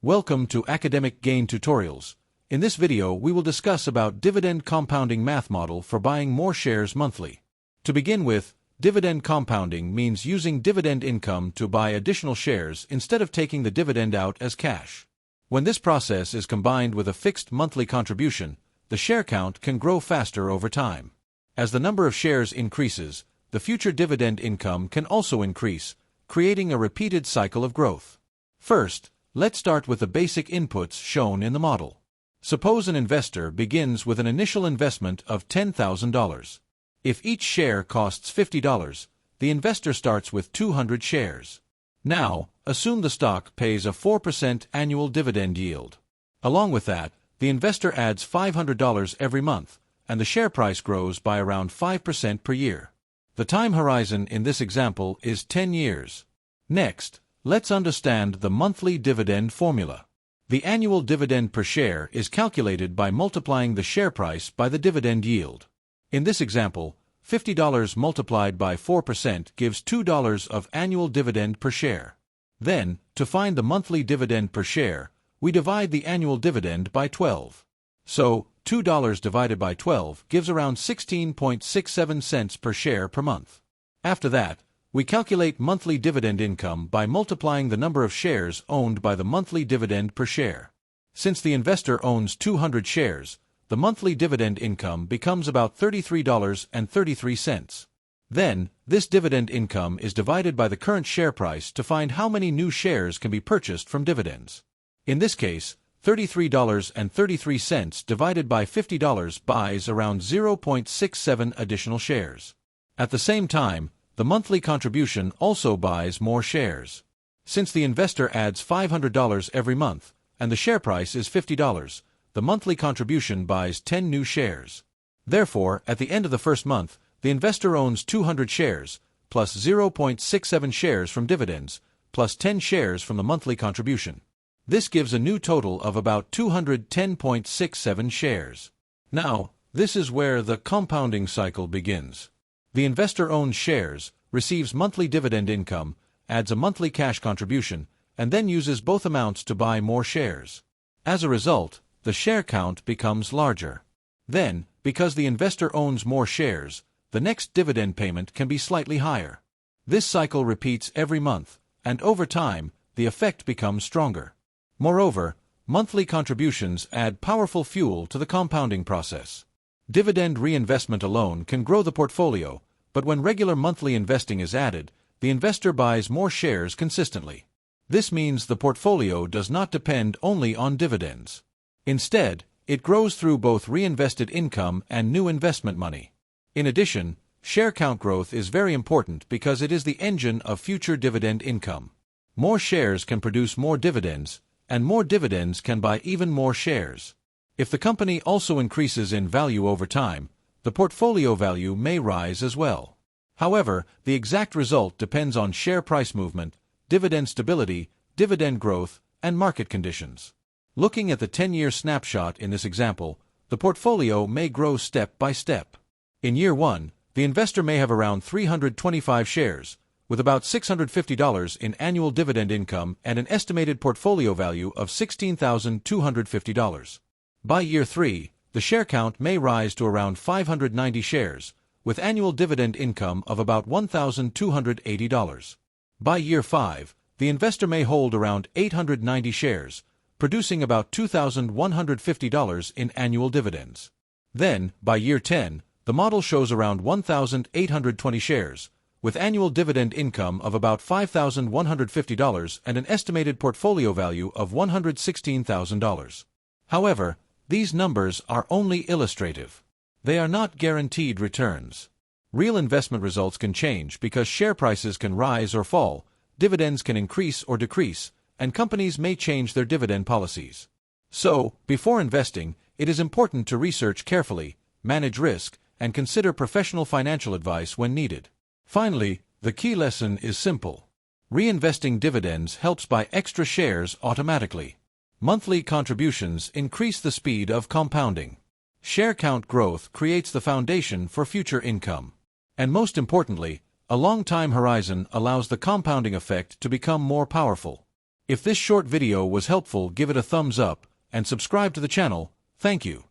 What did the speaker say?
Welcome to Academic Gain Tutorials. In this video, we will discuss about Dividend Compounding Math Model for buying more shares monthly. To begin with, dividend compounding means using dividend income to buy additional shares instead of taking the dividend out as cash. When this process is combined with a fixed monthly contribution, the share count can grow faster over time. As the number of shares increases, the future dividend income can also increase, creating a repeated cycle of growth. First, let's start with the basic inputs shown in the model. Suppose an investor begins with an initial investment of $10,000. If each share costs $50, the investor starts with 200 shares. Now, assume the stock pays a 4% annual dividend yield. Along with that, the investor adds $500 every month, and the share price grows by around 5% per year. The time horizon in this example is 10 years. Next, let's understand the monthly dividend formula. The annual dividend per share is calculated by multiplying the share price by the dividend yield. In this example, $50 multiplied by 4% gives $2 of annual dividend per share. Then, to find the monthly dividend per share, we divide the annual dividend by 12. So, $2 divided by 12 gives around 16.67 cents per share per month. After that, we calculate monthly dividend income by multiplying the number of shares owned by the monthly dividend per share. Since the investor owns 200 shares, the monthly dividend income becomes about $33.33. Then, this dividend income is divided by the current share price to find how many new shares can be purchased from dividends. In this case, $33.33 divided by $50 buys around 0.67 additional shares. At the same time, the monthly contribution also buys more shares. Since the investor adds $500 every month, and the share price is $50, the monthly contribution buys 10 new shares. Therefore, at the end of the first month, the investor owns 200 shares, plus 0.67 shares from dividends, plus 10 shares from the monthly contribution. This gives a new total of about 210.67 shares. Now, this is where the compounding cycle begins. The investor owns shares, receives monthly dividend income, adds a monthly cash contribution, and then uses both amounts to buy more shares. As a result, the share count becomes larger. Then, because the investor owns more shares, the next dividend payment can be slightly higher. This cycle repeats every month, and over time, the effect becomes stronger. Moreover, monthly contributions add powerful fuel to the compounding process. Dividend reinvestment alone can grow the portfolio, but when regular monthly investing is added, the investor buys more shares consistently. This means the portfolio does not depend only on dividends. Instead, it grows through both reinvested income and new investment money. In addition, share count growth is very important because it is the engine of future dividend income. More shares can produce more dividends, and more dividends can buy even more shares. If the company also increases in value over time, the portfolio value may rise as well. However, the exact result depends on share price movement, dividend stability, dividend growth, and market conditions. Looking at the 10-year snapshot in this example, the portfolio may grow step by step. In year 1, the investor may have around 325 shares, with about $650 in annual dividend income and an estimated portfolio value of $16,250. By year 3, the share count may rise to around 590 shares, with annual dividend income of about $1,280. By year 5, the investor may hold around 890 shares, producing about $2,150 in annual dividends. Then, by year 10, the model shows around 1,820 shares, with annual dividend income of about $5,150 and an estimated portfolio value of $116,000. However, these numbers are only illustrative. They are not guaranteed returns. Real investment results can change because share prices can rise or fall, dividends can increase or decrease, and companies may change their dividend policies. So, before investing, it is important to research carefully, manage risk, and consider professional financial advice when needed. Finally, the key lesson is simple. Reinvesting dividends helps buy extra shares automatically. Monthly contributions increase the speed of compounding. Share count growth creates the foundation for future income. And most importantly, a long time horizon allows the compounding effect to become more powerful. If this short video was helpful, give it a thumbs up and subscribe to the channel. Thank you.